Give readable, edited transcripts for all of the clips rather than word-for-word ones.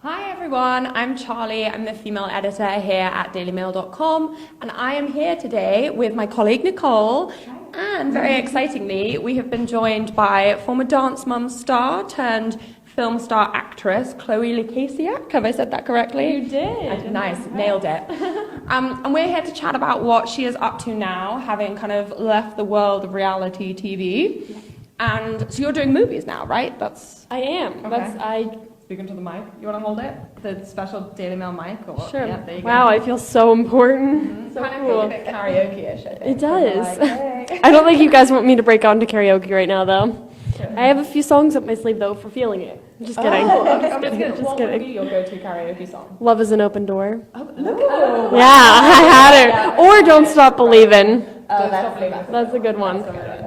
Hi everyone, I'm Charlie. I'm the female editor here at dailymail.com, and I am here today with my colleague Nicole. And very excitingly, we have been joined by former Dance Mum star turned film star actress Chloe Lukasiak. Have I said that correctly? You did. Nice, nailed it. And we're here to chat about what she is up to now, having kind of left the world of reality TV. And so you're doing movies now, right? I am. Okay. Speaking to the mic. You want to hold it? The special Daily Mail mic? Or what? Sure. Yeah, there you go. Wow, I feel so important. So So kind cool. of feels a bit karaoke-ish, I think. It does. Like, hey. I don't think you guys want me to break out into karaoke right now, though. Sure. I have a few songs up my sleeve, though, for feeling it. Just kidding. Oh, okay. I'm just kidding. Just What would be kidding. your go-to karaoke song? Love is an open door. Oh, look at that. Yeah, I had it. Or Don't Stop Believin'. Don't Stop Believin'. That's a good one.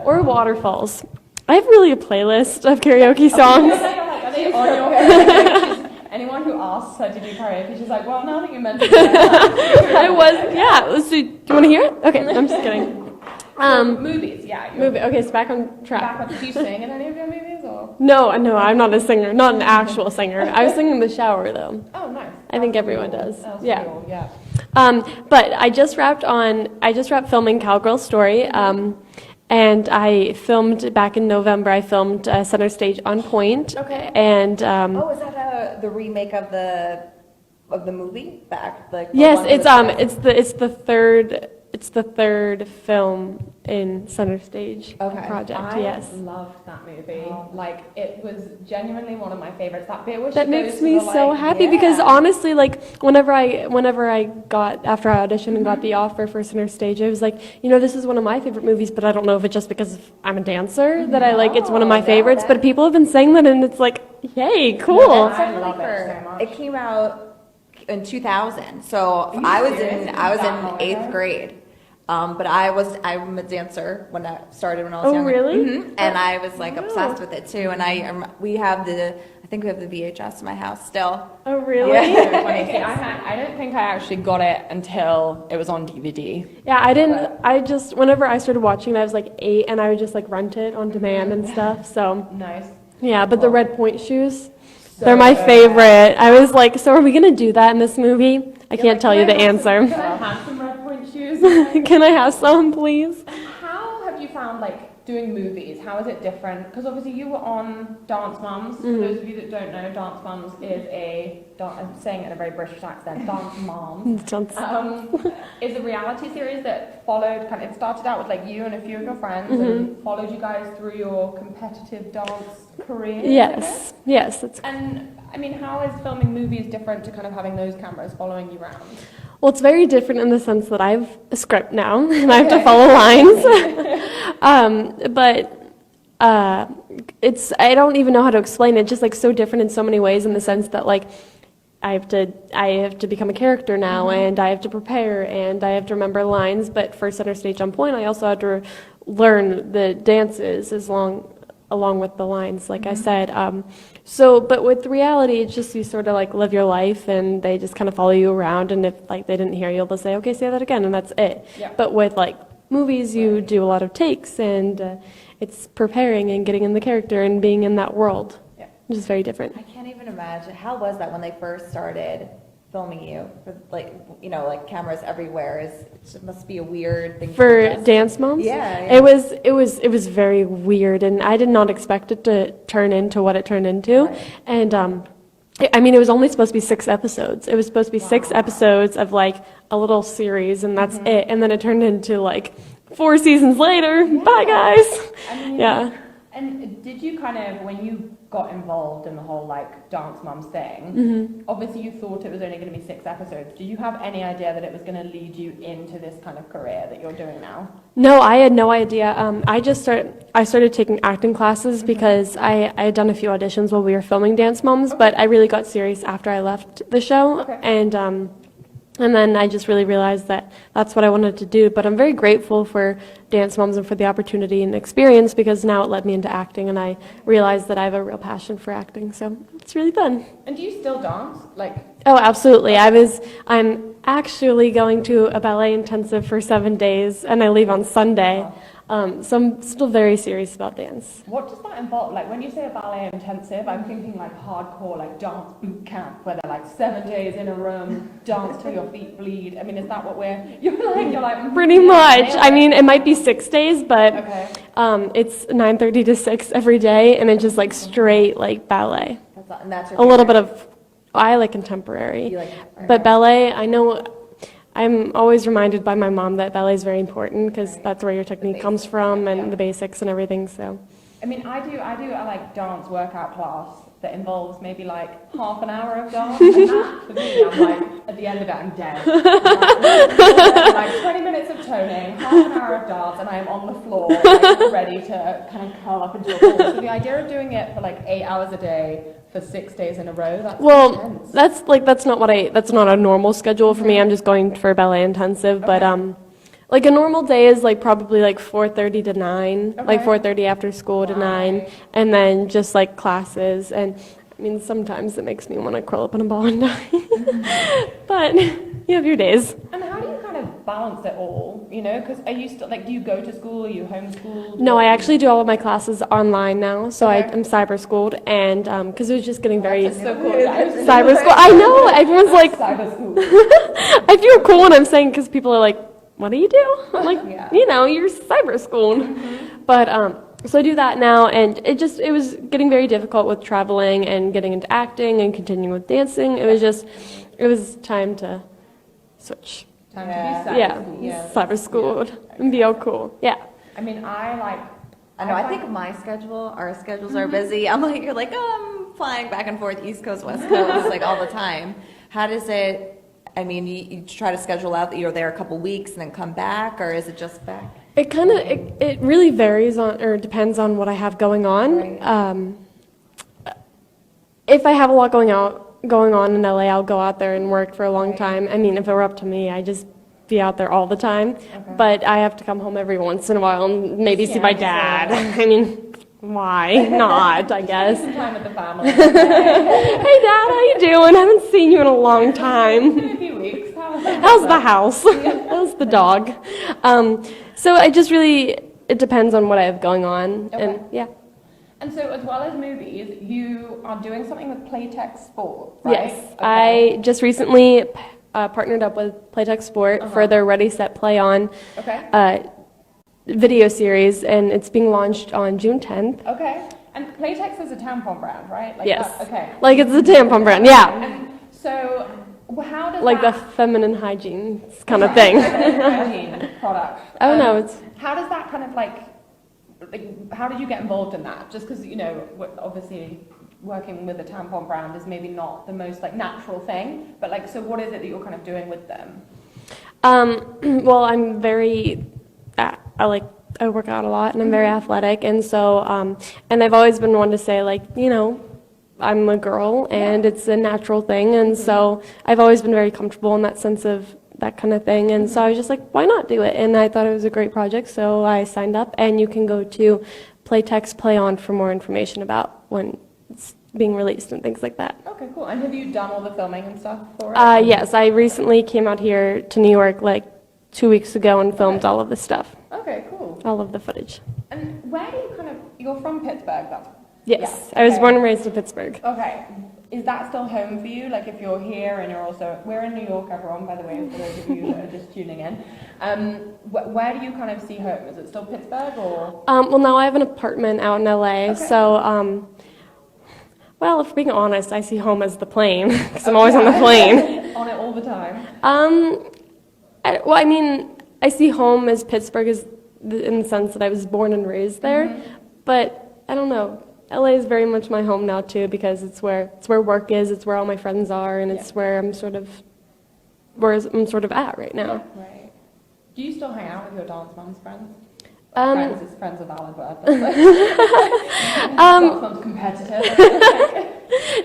Or Waterfalls. I have really a playlist of karaoke songs. Are they on your karaoke? Anyone who asks her to do karaoke, she's like, well, now that you mentioned it. I was, yeah. Let's do you want to hear it? Okay, I'm just kidding. Movies, yeah. Movie. Okay, so back on track. Back up. Do you sing in any of your movies? Or? No, I'm not a singer. Not an actual singer. I was singing in the shower, though. Oh, nice. I think everyone does. That's Yeah. cool, yeah. But I just wrapped filming Cowgirl Story. And I filmed back in November. I filmed Center Stage on Point. Okay. And Oh, is that the remake of the movie back? The yes, one it's the third film in Center Stage Okay. project. I yes. loved that movie. Like, it was genuinely one of my favorites. That bit where That she makes goes to me the, so like, happy because honestly, like whenever I got after I auditioned and got the offer for Center Stage, I was like, this is one of my favorite movies, but I don't know if it's just because I'm a dancer that I like it's one of my favorites. But people have been saying that, and it's like, yay, cool. I love it so much. It came out in 2000, so I was in 8th grade. But I'm a dancer when I started when I was Oh, younger. really? Mhm. And I was like obsessed with it too. And I think we have the VHS in my house still. Oh, really? So funny. See, I don't think I actually got it until it was on DVD. Yeah, I didn't. I just whenever I started watching it, I was like 8, and I would just like rent it on demand and stuff. So Nice. yeah, but the red point shoes, So they're my good. favorite. I was like, so are we gonna do that in this movie? I can't tell you the answer. Can I have some red point shoes? Can I have some, please? How have you found, like, doing movies? How is it different? Because obviously you were on Dance Mums. For those of you that don't know, Dance Mums is I'm saying it in a very British accent, Dance Moms. Is a reality series that followed, it started out with, like, you and a few of your friends and followed you guys through your competitive dance career. Yes, that's. And, I mean, how is filming movies different to kind of having those cameras following you around? Well, it's very different in the sense that I have a script now and I have to follow lines. I don't even know how to explain it. It's just like so different in so many ways in the sense that like I have to become a character now and I have to prepare and I have to remember lines. But for Center Stage on Point, I also had to learn the dances along with the lines, like I said. But with reality, it's just you sort of like live your life and they just kind of follow you around, and if like they didn't hear you, they'll say, okay, say that again, and that's it. Yeah. But with like movies, you do a lot of takes and it's preparing and getting in the character and being in that world, which is very different. I can't even imagine. How was that when they first started filming you? For like cameras everywhere. It must be a weird thing For to adjust. Dance Moms? Yeah. It was very weird, and I did not expect it to turn into what it turned into. Right. And I mean, it was only supposed to be 6 episodes. It was supposed to be 6 episodes of like a little series, and that's it. And then it turned into like 4 seasons later. Yeah. Bye, guys. I mean, Yeah. And did you kind of, when you got involved in the whole like Dance Mums thing, obviously you thought it was only going to be 6 episodes. Did you have any idea that it was going to lead you into this kind of career that you're doing now? No, I had no idea. I started taking acting classes because I had done a few auditions while we were filming Dance Moms, but I really got serious after I left the show. Okay. And then I just really realized that that's what I wanted to do. But I'm very grateful for Dance Moms and for the opportunity and experience, because now it led me into acting, and I realized that I have a real passion for acting. So it's really fun. And do you still dance? Oh, absolutely. I'm actually going to a ballet intensive for 7 days, and I leave on Sunday. So I'm still very serious about dance. What does that involve? Like when you say a ballet intensive, I'm thinking like hardcore, like dance boot camp, where they're like 7 days in a room, dance till your feet bleed. I mean, is that what you're like? Pretty much. I mean, it might be 6 days, but Okay. it's 9:30 to 6 every day, and it's just like straight like ballet. And that's your A little favorite. bit of, I like contemporary, You like, but ballet, I know, I'm always reminded by my mom that ballet is very important because that's where your technique comes from and the basics and everything, so. I mean, I do a like dance workout class that involves maybe like half an hour of dance. And that, for me, I'm like, at the end of it, I'm dead. Like 20 minutes of toning, half an hour of dance, and I am on the floor, like, ready to kind of curl up into a ball. So the idea of doing it for like 8 hours a day for 6 days in a row, that's Well, intense. that's not a normal schedule for me. I'm just going for ballet intensive, but like a normal day is like probably like 4:30 to 9, like Okay. 4:30 after school to 9, and then just like classes. And I mean, sometimes it makes me want to curl up in a ball and die, but you have your days. And how do you kind of balance it all? You know, because are you still like, do you go to school? Are you homeschooled? No, I actually do all of my classes online now, so Okay. I'm cyber schooled, and because it was just getting very That's so cool. Guys. cyber school. I know everyone's like, Cyber school. I feel cool when I'm saying because people are like, what do you do? I'm like, Yeah. you know, you're cyber schooled. But so I do that now, and it was getting very difficult with traveling and getting into acting and continuing with dancing. It was time to switch. Time Yeah. to be cyber Yeah, school. cyber schooled and be all cool. Yeah. I mean, I know, I think my schedule, our schedules are busy. I'm like, you're like, oh, I'm flying back and forth, East Coast, West Coast, like all the time. How does it, I mean, you try to schedule out that you're there a couple weeks and then come back, or is it just back? It kind of it really varies on or depends on what I have going on. Right. If I have a lot going on in LA, I'll go out there and work for a long time. I mean, if it were up to me, I just be out there all the time. But I have to come home every once in a while and maybe see my dad. I mean, why not? I guess. some time with the family. Hey, Dad, how you doing? Haven't seen you in a long time. In a few weeks. How's the house? How's the dog? So it depends on what I have going on, Okay. and yeah. And so, as well as movies, you are doing something with Playtech Sport, right? Yes, I just recently partnered up with Playtech Sport for their Ready, Set, Play On Okay. video series, and it's being launched on June 10th. Okay. And Playtex is a tampon brand, right? Like Yes. that- okay. Like it's a tampon brand, yeah. And so, how does Like the that... feminine hygiene kind of thing. hygiene product. Oh no, it's How does that kind of like, how did you get involved in that? Just because, you know, obviously working with a tampon brand is maybe not the most like natural thing, but like, so what is it that you're kind of doing with them? well, I'm very, I work out a lot and I'm very athletic, and so, and I've always been one to say, like, you know, I'm a girl and it's a natural thing, and so I've always been very comfortable in that sense of that kind of thing, and so I was just like, why not do it? And I thought it was a great project, so I signed up, and you can go to Playtex Play On for more information about when it's being released and things like that. Okay, cool. And have you done all the filming and stuff for it? Yes, I recently came out here to New York like 2 weeks ago and filmed all of this stuff, Okay, cool. all of the footage. And where do you kind of, you're from Pittsburgh, that's... Yes, Yeah, I was okay. born and raised in Pittsburgh. Okay. Is that still home for you? Like if you're here and you're also, we're in New York, everyone, by the way, for those of you that are just tuning in. Where do you kind of see home? Is it still Pittsburgh or? Well, now I have an apartment out in LA, Okay. so, well, if being honest, I see home as the plane, because I'm always on the plane. On it all the time. I mean, I see home as Pittsburgh in the sense that I was born and raised there, but I don't know. LA is very much my home now too, because it's where work is, it's where all my friends are, and it's where I'm sort of at right now. Right. Do you still hang out with your dance mom's friends? Um, Friends is friends of valid word. Dance mom's competitive.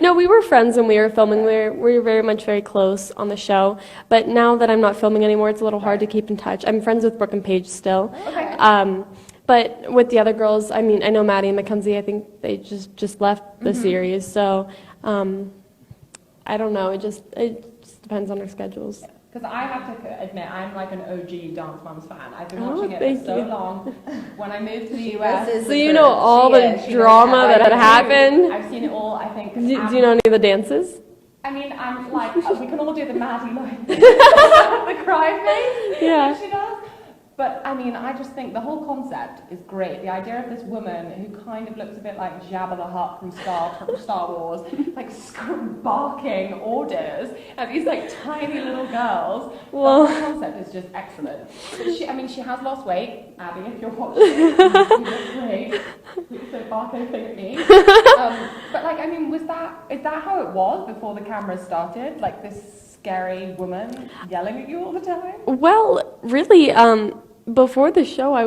No, we were friends when we were filming. We were very much very close on the show. But now that I'm not filming anymore, it's a little hard to keep in touch. I'm friends with Brooke and Paige still. Okay. But with the other girls, I mean, I know Maddie and Mackenzie. I think they just left the series. So I don't know. It just depends on our schedules. Because I have to admit, I'm like an OG Dance Moms fan. I've been Oh, watching it thank for so you. long. When I moved to the She US, was- So you know all the drama that had happened? I've seen it all, I think. Do you know any of the dances? I mean, I'm like, we can all do the Maddie line. The cry face. Yeah. She does. But I mean, I just think the whole concept is great. The idea of this woman who kind of looks a bit like Jabba the Hutt from Star Wars, like barking orders at these like tiny little girls. Well- The whole concept is just excellent. But she has lost weight. Abby, if you're watching, you look great. So barking thing at me. But like, I mean, is that how it was before the cameras started? Like this scary woman yelling at you all the time? Well, really, before the show, I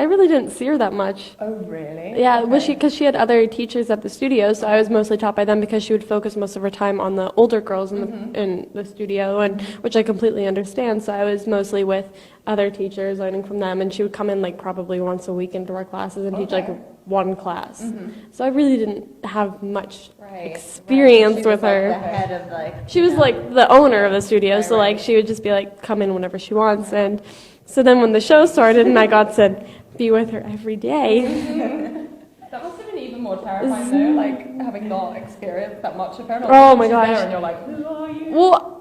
really didn't see her that much. Oh, really? Yeah, Okay. because she had other teachers at the studio, so I was mostly taught by them because she would focus most of her time on the older girls in the studio, and which I completely understand. So I was mostly with other teachers, learning from them, and she would come in like probably once a week into our classes and teach like one class. So I really didn't have much experience She was, with like, her. the head of like. She was like the owner of the studio, Right, so like right. she would just be like, come in whenever she wants. And so then when the show started and I got to be with her every day, That must have been even more terrifying though, like having not experienced that much of her. Oh my She's gosh. there and you're like, who are you? well,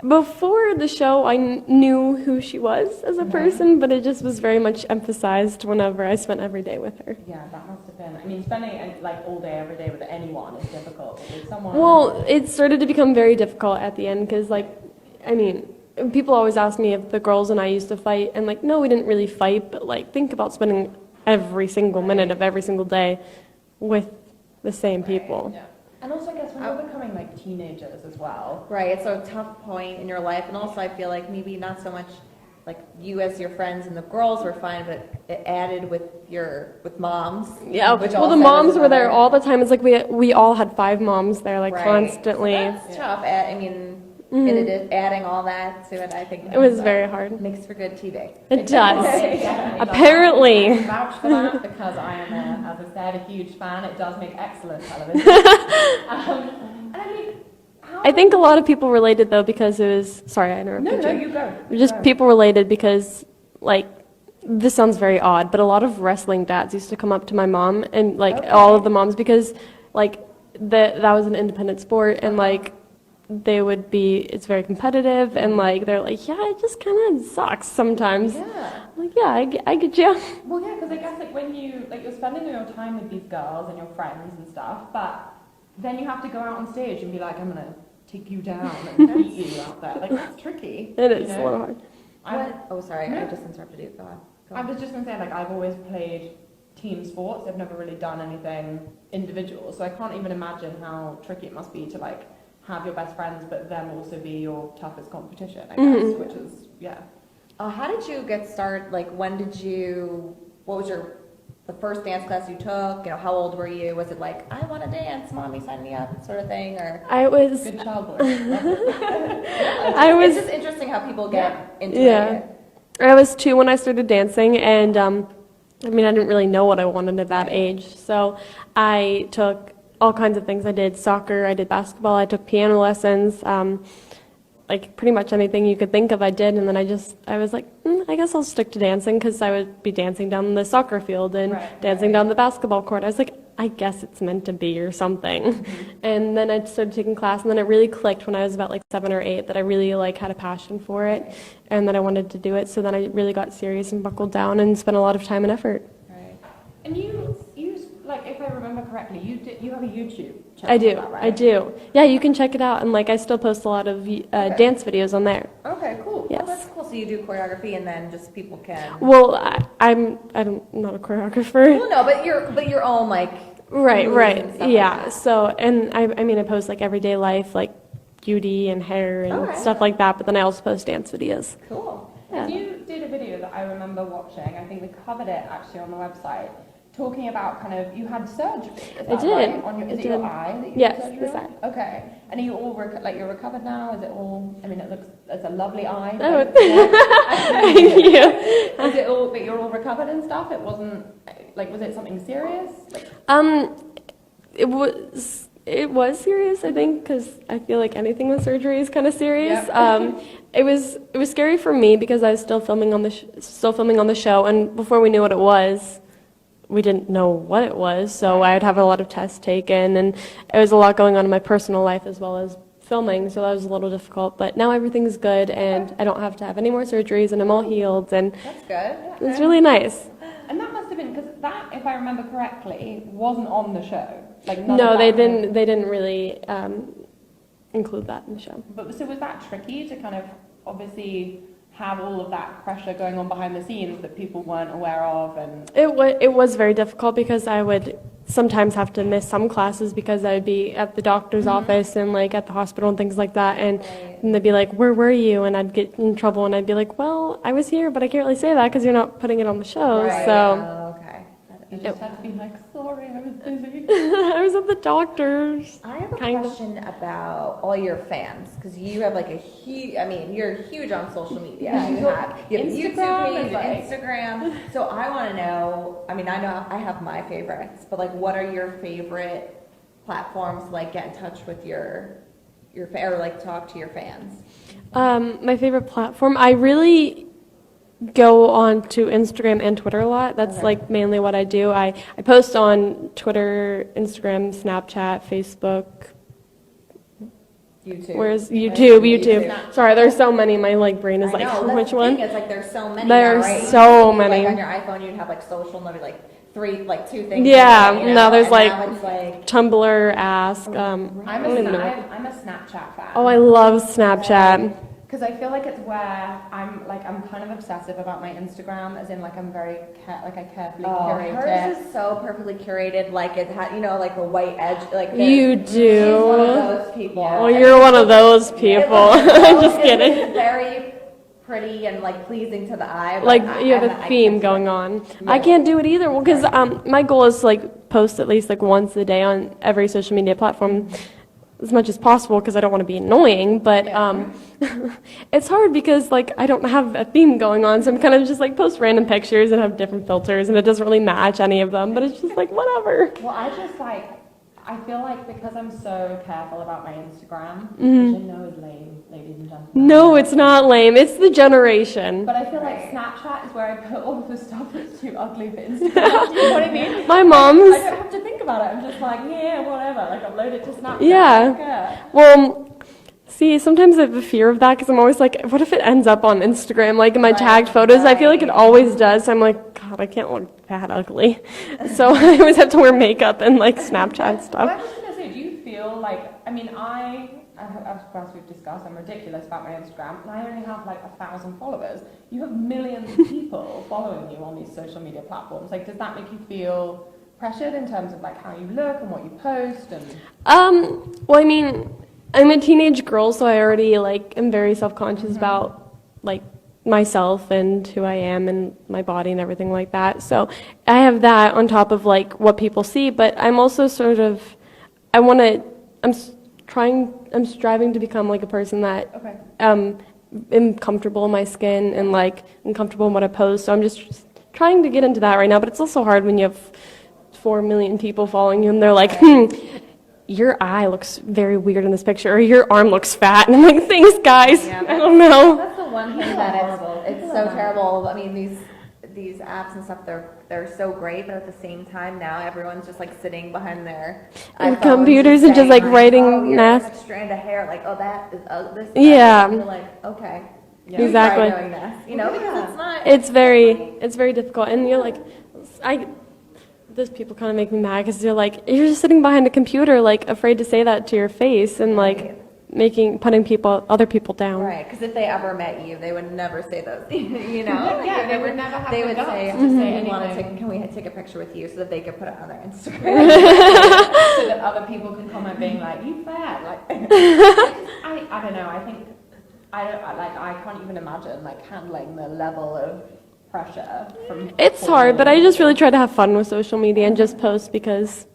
before the show I knew who she was as a person, but it just was very much emphasized whenever I spent every day with her. Yeah, that must have been. I mean, spending like all day, every day with anyone is difficult. But with someone. Well, it started to become very difficult at the end because, like, I mean, people always ask me if the girls and I used to fight, and like, no, we didn't really fight, but like, think about spending every single minute of every single day with the same people. Yeah. And also, I guess when you're becoming like teenagers as well. Right, it's a tough point in your life, and also I feel like maybe not so much like you as your friends and the girls were fine, but it added with moms. Yeah, which well, also the moms was were there another- all the time. It's like we all had 5 moms there, like Right. constantly. That's tough. I mean, in addition, adding all that to it, I think It was very hard. makes for good TV. It does. Definitely Apparently. does. I can vouch for that because I am, as I said, a huge fan. It does make excellent television. And I mean, how? I think a lot of people related though because it was. Sorry, I interrupted No, you. you go. Just Go. people related because, like, this sounds very odd, but a lot of wrestling dads used to come up to my mom and like Okay. all of the moms because, like, that was an independent sport and like. They would be, it's very competitive, and like they're like, yeah, it just kind of sucks sometimes. Yeah. I'm like, yeah, I get you. Well, yeah, because I guess like when you're spending your time with these girls and your friends and stuff, but then you have to go out on stage and be like, I'm gonna take you down and beat you out there. Like that's tricky. It you is know? a little hard. Oh, sorry, I No. just interrupted you. Go on. Go I on. was just gonna say like I've always played team sports. I've never really done anything individual, so I can't even imagine how tricky it must be to like have your best friends, but them also be your toughest competition. I guess, which is How did you get started? Like, what was the first dance class you took? You know, how old were you? Was it like, I want to dance, mommy, sign me up, sort of thing? Or I was, good child voice. it's just interesting how people get into it. I was 2 when I started dancing, and I mean, I didn't really know what I wanted at that age, so I took all kinds of things. I did soccer, I did basketball, I took piano lessons, like pretty much anything you could think of I did, and then I was like, I guess I'll stick to dancing because I would be dancing down the soccer field and dancing down the basketball court. I was like, I guess it's meant to be or something. And then I started taking class, and then it really clicked when I was about like 7 or 8 that I really like had a passion for it and that I wanted to do it. So then I really got serious and buckled down and spent a lot of time and effort. Right. And you like, if I remember correctly, you have a YouTube channel. I do, is that right? I do. Yeah, you can check it out, and like I still post a lot of dance videos on there. Okay, cool. Yes. Oh, that's cool. So you do choreography, and then just people can. Well, I'm not a choreographer. Well, no, but your own like. Right, moves right, and stuff like yeah. that. So, and I mean, I post like everyday life, like beauty and hair and Alright. stuff like that. But then I also post dance videos. Cool. Yeah. You did a video that I remember watching. I think we covered it actually on the website, talking about kind of you had surgery. Is that I did. right? On your, is I it your did. eye that you Yes, had surgery this on? Okay. And are you all you're recovered now? Is it all? I mean, it's a lovely eye. Oh. Thank Thank you. Is it all? But you're all recovered and stuff. It wasn't like, was it something serious? Like, It was It was serious, I think, because I feel like anything with surgery is kind of serious. Yep. It was scary for me because I was still filming on the show, and before we knew what it was, we didn't know what it was. So I would have a lot of tests taken, and it was a lot going on in my personal life as well as filming. So that was a little difficult. But now everything's good, and I don't have to have any more surgeries, and I'm all healed, and That's good. it's really nice. And that must have been, because that, if I remember correctly, wasn't on the show. Like none No, of they that didn't. They didn't really include that in the show. But so was that tricky to kind of obviously have all of that pressure going on behind the scenes that people weren't aware of? And It was very difficult because I would sometimes have to miss some classes because I would be at the doctor's office and like at the hospital and things like that, and they'd be like, "Where were you?" And I'd get in trouble, and I'd be like, "Well, I was here, but I can't really say that because you're not putting it on the show." Right. So Oh, okay. you just had to be like, sorry, I was busy. I was at the doctor's. I have a Kind of. question about all your fans, because you have like a huge, I mean, you're huge on social media. Yeah. You have YouTube Instagram page, is like- Instagram. So I want to know, I mean, I know I have my favorites, but like, what are your favorite platforms to like get in touch with your or like talk to your fans? My favorite platform, I really go on to Instagram and Twitter a lot. That's Okay. like mainly what I do. I post on Twitter, Instagram, Snapchat, Facebook. YouTube. Where's Right? YouTube? Sorry, there's so many. My like brain is I like, know, that's which the one? thing, it's like there's so many There's now, right? so Like, many. on your iPhone, you'd have like social, and there'd be like two things. Yeah, you know, now there's and like now it's like Tumblr, Ask. I'm I don't even know. I'm a Snapchat fan. Oh, I love Snapchat. Because I feel like it's where I'm kind of obsessive about my Instagram, as in like I'm very I carefully curate hers it. is so perfectly curated, like it had, you know, like the white edge, like You She's one of do. those people. Oh, you're one of those people. I'm just kidding. It's very pretty and like pleasing to the eye. but Like you have I a theme can't- going on. I can't do it either. Well, because my goal is to like post at least like once a day on every social media platform, as much as possible, because I don't want to be annoying. But it's hard because like I don't have a theme going on, so I'm kind of just like post random pictures and have different filters, and it doesn't really match any of them. But it's just like whatever. Well, I feel like because I'm so careful about my Instagram, which I know is lame, ladies and gentlemen. No, it's not lame. It's the generation. But I feel like Snapchat is where I put all of the stuff that's too ugly for Instagram. Do you know what I mean? My I mom's. don't have to think about it. I'm just like, yeah, whatever. Like upload it to Snapchat. Yeah. Well, see, sometimes I have a fear of that because I'm always like, what if it ends up on Instagram, like in my tagged photos? I feel like it always does. So I'm like, God, I can't look that ugly. So I always have to wear makeup and like Snapchat Well, I stuff. was just gonna say, do you feel like? I mean, as far as we've discussed, I'm ridiculous about my Instagram, and I only have like 1,000 followers. You have millions of people following you on these social media platforms. Like, does that make you feel pressured in terms of like how you look and what you post? And Well, I mean, I'm a teenage girl, so I already like am very self-conscious about like myself and who I am and my body and everything like that. So I have that on top of like what people see, but I'm also sort of I'm striving to become like a person that okay. am comfortable in my skin and like am comfortable in what I post. So I'm just trying to get into that right now, but it's also hard when you have 4 million people following you and they're like, your eye looks very weird in this picture, or your arm looks fat. And I'm like, thanks, guys. Yeah, I don't know. That's the one thing that it's so terrible. I mean, these apps and stuff, they're so great, but at the same time now everyone's just like sitting behind their And iPhones computers and just saying, like writing oh, you're math. a strand of hair, like, oh, that is this. Yeah. And you're like, okay. Yeah. You Exactly. try doing this, you know, because it's not. It's very difficult, and you're like, those people kind of make me mad because you're like, you're just sitting behind a computer, like afraid to say that to your face, and like putting other people down. Right, because if they ever met you, they would never say those, you know? Yeah, they would never have They the would guts say, to say "We wanna anything." can we take a picture with you so that they could put it on their Instagram?" So that other people can comment being like, you fat. Like, I don't know. I think I can't even imagine like handling the level of pressure from. It's hard, but I just really try to have fun with social media and just post because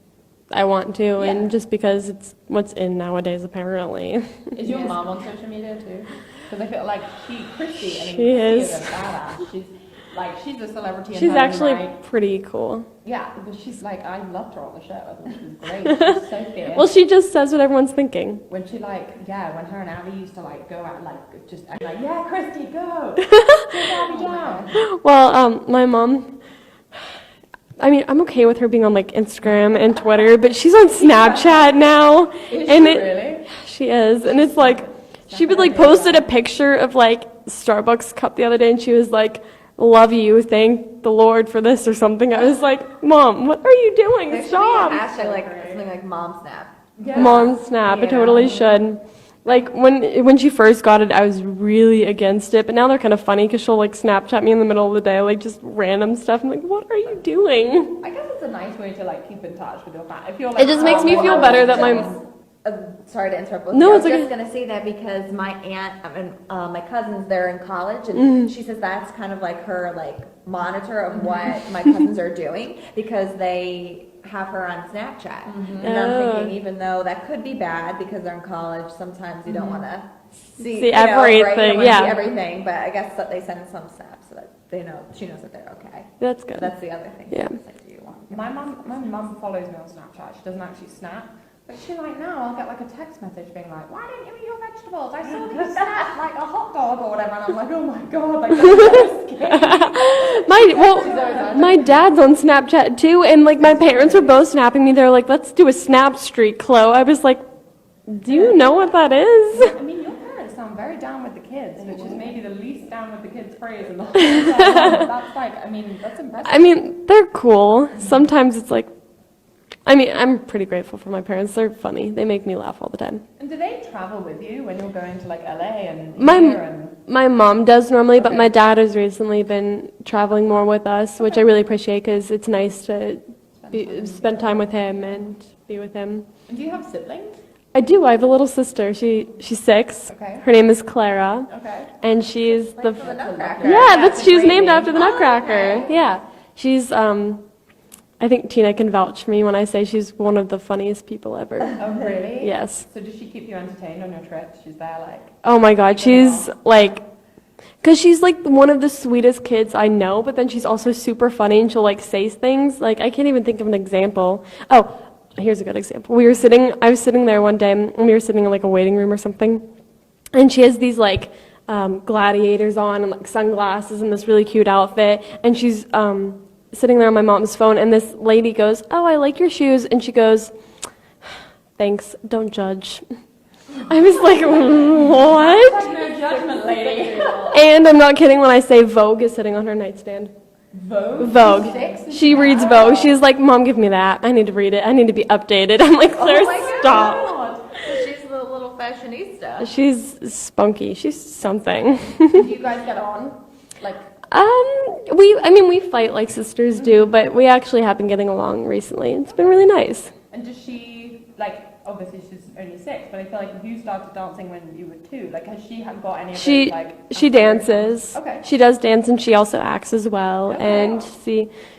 I want to, and just because it's what's in nowadays, apparently. Is your mom on social media too? Because I feel like Christy, I mean, She is. a badass. Like, she's a celebrity in She's her own actually right. pretty cool. Yeah, but she's like, I loved her on the show. I thought she was great. She's so fierce. Well, she just says what everyone's thinking. When she when her and Abby used to like go out like just and like, yeah, Christy, go, take Abby down. Well, my mom, I mean, I'm okay with her being on like Instagram and Twitter, but she's on Snapchat now. Is and she really? She is, and it's like, she would like posted a picture of like Starbucks cup the other day, and she was like, "Love you, thank the Lord for this" or something. I was like, "Mom, what are you doing? There should be a Stop!" hashtag like something like Mom Snap. Yeah. Mom Snap, it totally should. Like when she first got it, I was really against it, but now they're kind of funny because she'll like Snapchat me in the middle of the day, like just random stuff. I'm like, "What are you doing?" I guess it's a nice way to like keep in touch with your family. If you're like, It just makes me feel better that my Sorry to interrupt. No, I it's was okay. just going to say that because my aunt, my cousins, they're in college, and she says that's kind of like her like monitor of what my cousins are doing because they have her on Snapchat. And I'm thinking, even though that could be bad because they're in college, sometimes you don't want to see See you know, right? You don't everything, wanna yeah. see everything. But I guess that they send some snaps so that they know she knows that they're okay. That's So good. that's the other thing. Yeah. Do you want? my mum follows me on Snapchat. She doesn't actually snap. But she like now I'll get like a text message being like, why didn't you eat your vegetables? I saw that you snapped like a hot dog or whatever, and I'm like, oh my god, like that's so scary. My dad's on Snapchat too, and like my parents were both snapping me. They're like, "Let's do a snap streak, Chloe." I was like, "Do you know what that is?" I mean, your parents sound very down with the kids, which is maybe the least down with the kids phrase in the whole entire That's like, I mean, that's impressive. I mean, they're cool. Sometimes it's like, I mean, I'm pretty grateful for my parents. They're funny. They make me laugh all the time. And do they travel with you when you're going to like LA and here and My mom does normally, but Okay. my dad has recently been traveling more with us, which I really appreciate because it's nice to spend time with him and be with him. And do you have siblings? I do. I have a little sister. She's 6. Okay. Her name is Clara, Okay. and she's Like the for the Nutcracker. yeah. it's a She was great named name. after the Nutcracker. Yeah, she's I think Tina can vouch for me when I say she's one of the funniest people ever. Oh, really? Yes. So does she keep you entertained on your trips? She's there like, Oh my God, she's like, because she's like one of the sweetest kids I know, but then she's also super funny and she'll like say things. Like, I can't even think of an example. Oh, here's a good example. I was sitting there one day and we were sitting in like a waiting room or something. And she has these like gladiators on and like sunglasses and this really cute outfit. And she's sitting there on my mom's phone, and this lady goes, "Oh, I like your shoes." And she goes, "Thanks, don't judge." I was like, what? that's no judgment, lady. And I'm not kidding when I say Vogue is sitting on her nightstand. Vogue. She's 6 and She reads Vogue. She's like, "Mom, give me that. I need to read it. I need to be updated." I'm like, Claire, stop. God. So she's the little fashionista. She's spunky. She's something. Do you guys get on? Like, We fight like sisters do, but we actually have been getting along recently. It's been really nice. and does she, like, obviously she's only 6, but I feel like you started dancing when you were 2. Like, has she got any of She those, like... she dances. Okay. She does dance and she also acts as well. Okay. And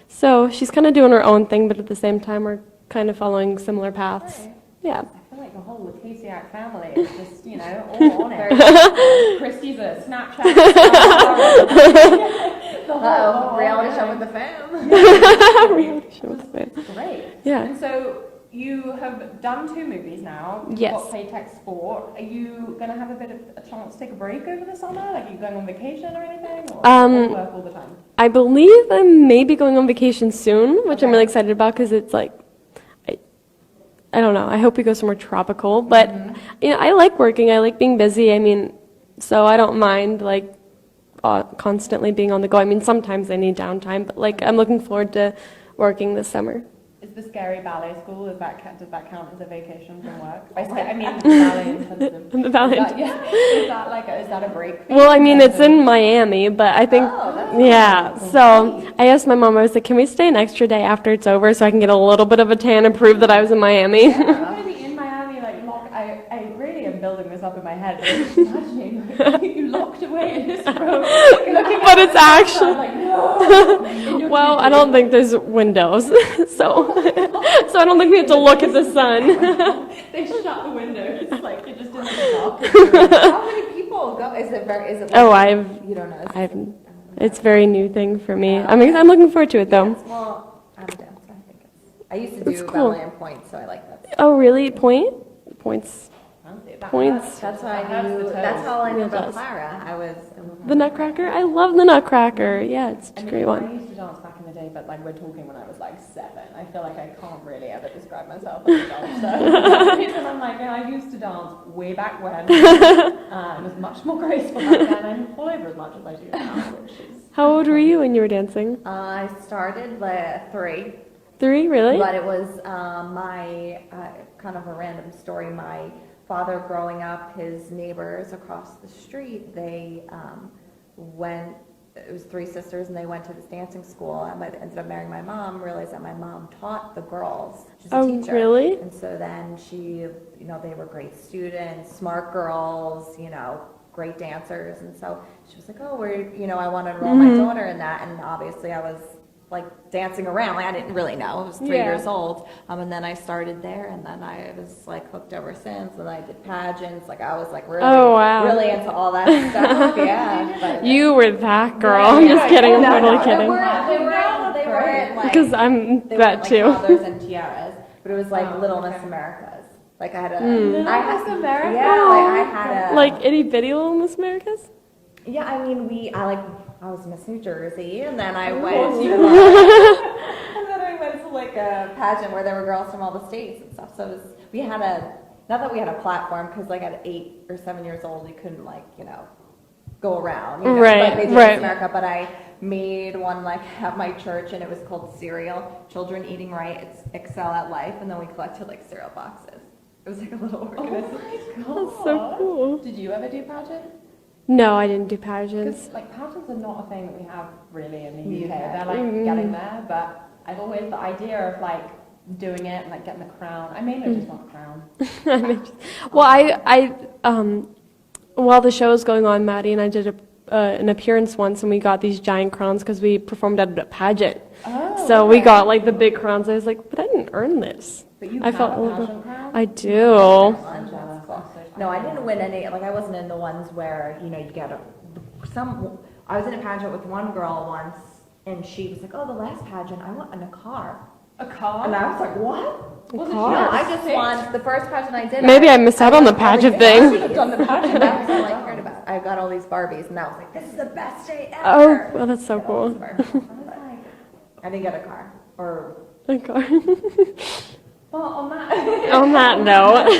so she's kind of doing her own thing, but at the same time we're kind of following similar paths. Right. Yeah. I feel like the whole Lukasiak family is just, all on it. Christy's a Snapchat star. The whole Reality show thing. with the fam. Reality show with it. Great. Yeah. And so you have done 2 movies now. You've Yes. got Playtech Sport. Are you going to have a bit of a chance to take a break over the summer? Like, are you going on vacation or anything? Or work all the time? I believe I may be going on vacation soon, which I'm Okay. really excited about because it's like, I don't know. I hope we go somewhere tropical. But I like working. I like being busy. I mean, so I don't mind like constantly being on the go. I mean, sometimes I need downtime, but like I'm looking forward to working this summer. Is the scary ballet school, does that count as a vacation from work? I mean, ballet intensive. The ballet Is that a break for you? Well, I mean, it's in Miami, but I think, Oh, that's yeah. So I asked my mom, I was like, "Can we stay an extra day after it's over so I can get a little bit of a tan and prove that I was in Miami?" I'm going to be in Miami, like, I really am building this up in my head, but I'm just imagining like, you locked away in this room, looking But at it's the outside, actually- like, no. Well, I don't think there's windows, so I don't think we have to look at the sun. They shut the windows, like, you're just in the dark. How many people go? Is it Oh, you don't know. I've It's a very new thing for me. I'm looking forward to it though. Well, I'm a dancer. I think I used to It's do cool. ballet and points, so I like that. Oh, really? Points. Points. That's how I That's knew. the That's toes. how I knew Yeah, it about does. Clara. I was. The Nutcracker? I love the Nutcracker. Yeah, it's a great I one. used to dance back in the day, but like we're talking when I was like 7. I feel like I can't really ever describe myself as a dancer. For some reason I'm like, yeah, I used to dance way back when. It was much more graceful back then. I didn't fall over as much as I do now, which is... How old were you when you were dancing? I started at 3, 3, really? but it was my kind of a random story. My father, growing up, his neighbors across the street, they went. It was 3 sisters, and they went to this dancing school. I ended up marrying my mom. Realized that my mom taught the girls. She's a teacher. Really? And so then she, they were great students, smart girls, great dancers. And so she was like, oh, I want to enroll my daughter in that. And obviously I was like dancing around. Like I didn't really know. I was 3 years old. And then I started there, and then I was like hooked ever since. And I did pageants. Like I was like really into all that stuff. Yeah. But, You were that girl. I'm just kidding. I'm totally kidding. They weren't like. Because I'm They that weren't too. like collars and tiaras, but it was like Little Miss Americas. Like I had a. Little I Miss America? Yeah, like I had a. Like itty bitty Little Miss Americas? Yeah, I mean, I was Miss New Jersey, and then I went to like a pageant where there were girls from all the states and stuff. So not that we had a platform, because like at 8 or 7 years old, you couldn't go around, Right, like they did right. in America. But I made one like at my church, and it was called Cereal, Children Eating Right, Excel at Life, and then we collected like cereal boxes. It was like a little organization. That's so cool. Did you ever do pageant? No, I didn't do pageants. Because like pageants are not a thing that we have really in the UK. They're like getting there, but I've always the idea of like doing it and like getting the crown. I mainly just want a crown. Well, while the show was going on, Maddie and I did an appearance once, and we got these giant crowns because we performed at a pageant. Oh, So we got like the big crowns. I was like, but I didn't earn this. But you I have felt a a little pageant crown? I do. That's cool. No, I didn't win any. Like I wasn't in the ones where you get some. I was in a pageant with one girl once, and she was like, "Oh, the last pageant, I won in a car." A car? And I was like, "What?" Was it car? No, yours? I just won the first pageant I did. Maybe I missed out on the pageant I thing. should have done the pageant. That was all I cared about. I got all these Barbies, and I was like, "This is the best day ever." Oh, well, that's so Got all these cool. Barbies. I didn't get a car or. A car. Well, on that On that note.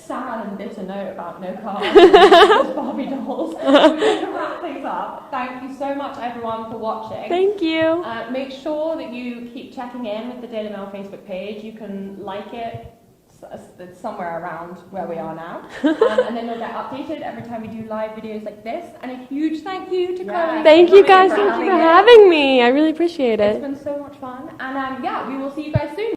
sad and bitter note about no cars, just Barbie dolls, we're going to wrap things up. Thank you so much, everyone, for watching. Thank you. Make sure that you keep checking in with the Daily Mail Facebook page. You can like it. It's somewhere around where we are now. And then you'll get updated every time we do live videos like this. And a huge thank you to Chloe. Thank you guys. for Thank you having for me. having me. I really appreciate It's it. been so much fun. And we will see you guys soon.